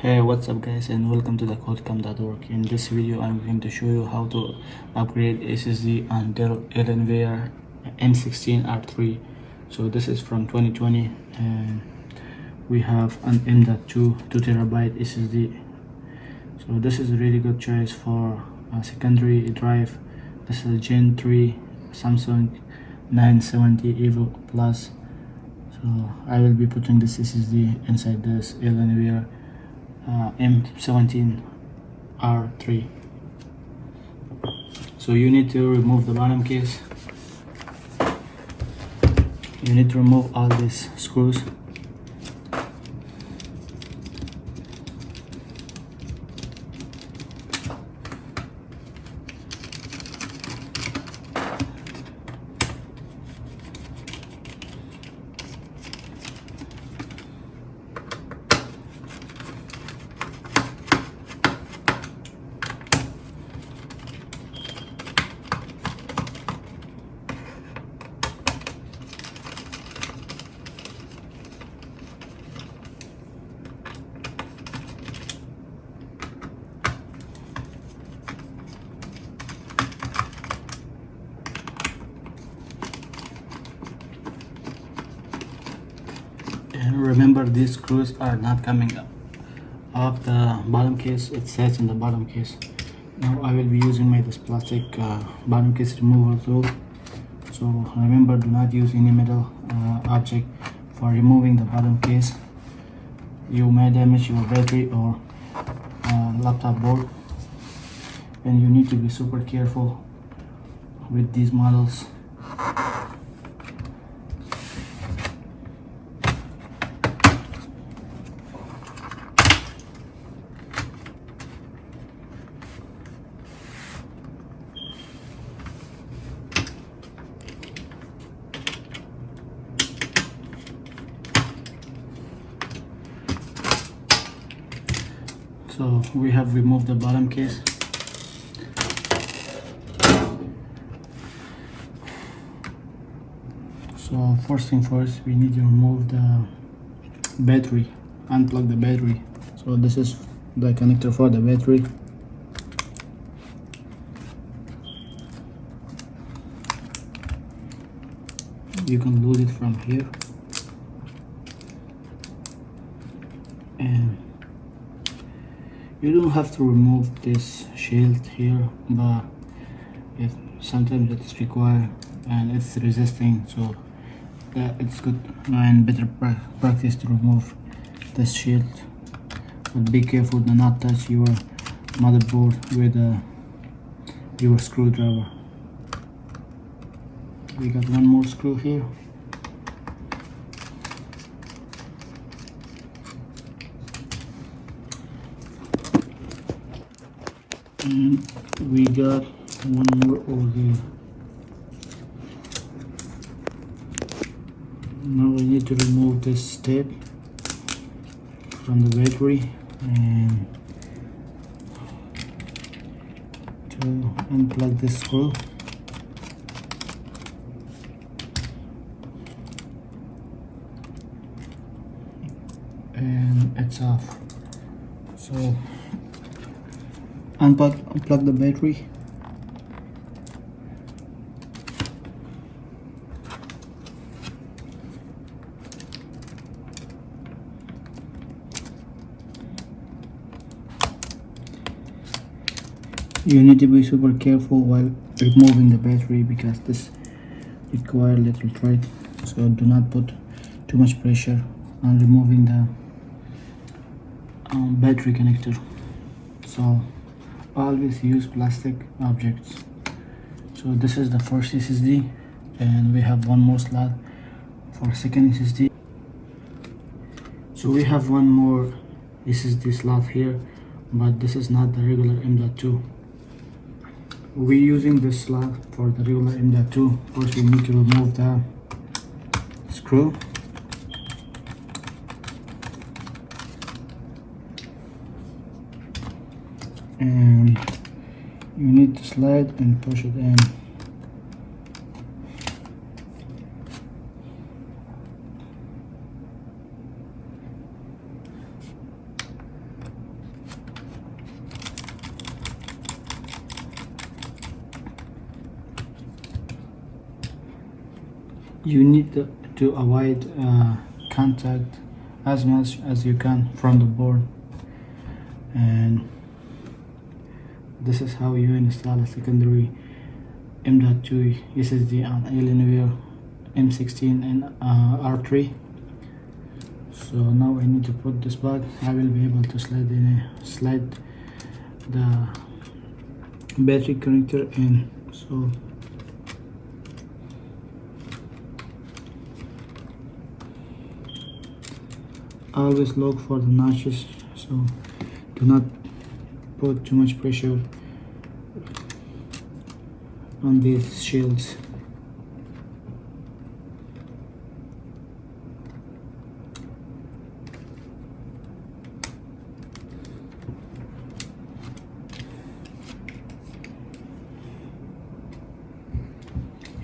Hey, what's up guys, and welcome to the codecam.org. In this video I'm going to show you how to upgrade SSD on Dell Alienware M16 R3. So this is from 2020 and we have an M.2 2TB SSD. So this is a really good choice for a secondary drive. This is a Gen 3 Samsung 970 EVO Plus. So I will be putting this SSD inside this Alienware M17 R3. So you need to remove the bottom case. You need to remove all these screws. And remember, these screws are not coming up the bottom case. It says in the bottom case. Now I will be using this plastic bottom case removal tool. So remember, do not use any metal object for removing the bottom case. You may damage your battery or laptop board, and you need to be super careful with these models. So we have removed the bottom case. So first thing first, we need to remove the battery, unplug the battery. So this is the connector for the battery. You can load it from here, and you don't have to remove this shield here, but sometimes it's required and it's resisting, so it's good and better practice to remove this shield. But be careful, do not touch your motherboard with your screwdriver. We got one more screw here. And we got one more over there. Now we need to remove this tape from the battery and to unplug this screw. And it's off. So unplug the battery. You need to be super careful while removing the battery because this requires little thread. So do not put too much pressure on removing the battery connector. So always use plastic objects. So this is the first SSD, and we have one more slot for second SSD. So we have one more SSD slot here, but this is not the regular M.2. We're using this slot for the regular M.2. First we need to remove the screw. And you need to slide and push it in. You need to avoid contact as much as you can from the board, and this is how you install a secondary M.2 SSD on Alienware M16 and R3. So now I need to put this back. I will be able to slide the battery connector in. So always look for the notches, so do not put too much pressure on these shields.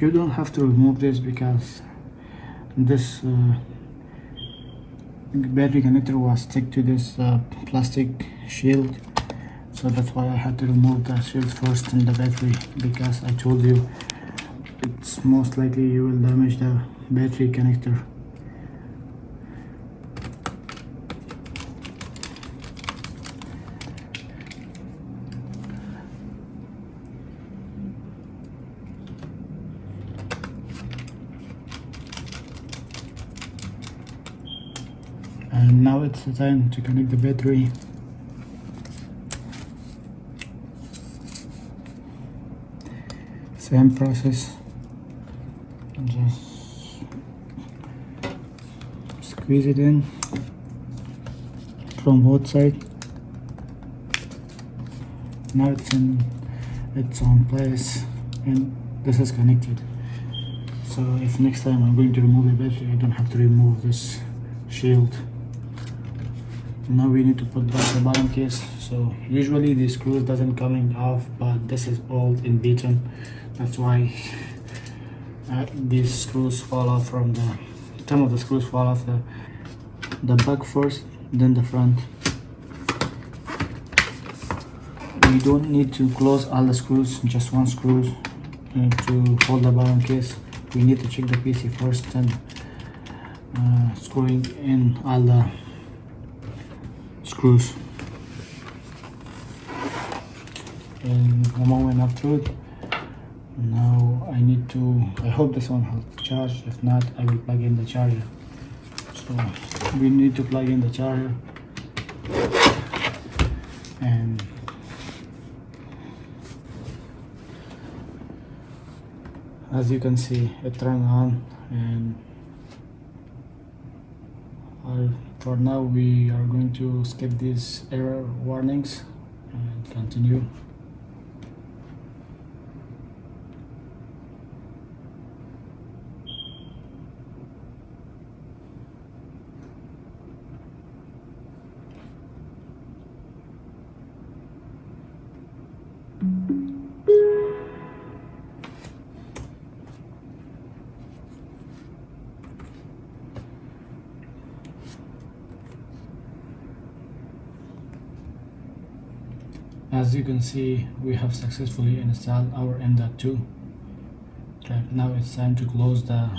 You don't have to remove this because this battery connector was stick to this plastic shield, so that's why I had to remove the shield first in the battery, because I told you it's most likely you will damage the battery connector. And now it's the time to connect the battery. Same process, just squeeze it in from both sides. Now it's on place and this is connected. So if next time I'm going to remove the battery, I don't have to remove this shield. Now we need to put back the bottom case. So usually the screw doesn't coming off, but this is old and beaten. That's why these screws fall off from some of the screws fall off the back first, then the front. We don't need to close all the screws, just one screw to hold the bottom case. We need to check the PC first and screwing in all the screws. And one more went up through it. Now I hope this one has charge. If not, I will plug in the charger. So we need to plug in the charger, and as you can see, it turned on. And for now we are going to skip these error warnings and continue. As you can see, we have successfully installed our M.2. Right now it's time to close the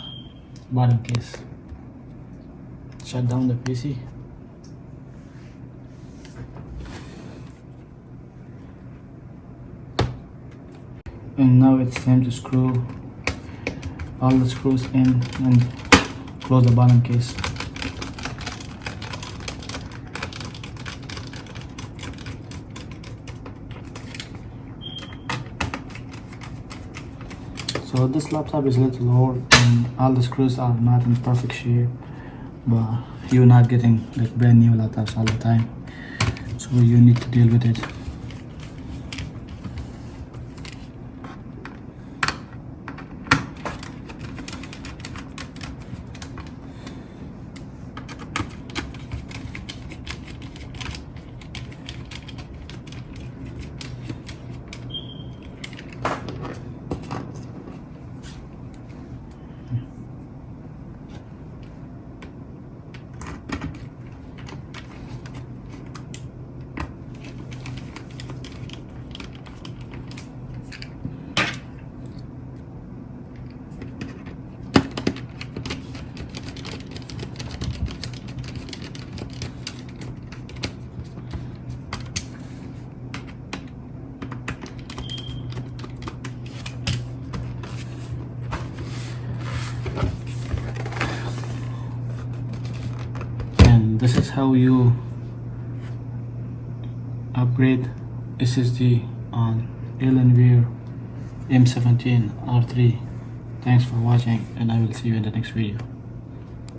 bottom case. Shut down the PC. And now it's time to screw all the screws in and close the bottom case. So this laptop is a little old and all the screws are not in perfect shape, but you're not getting like brand new laptops all the time, so you need to deal with it. how you upgrade SSD on Alienware M17 R3. Thanks for watching, and I will see you in the next video.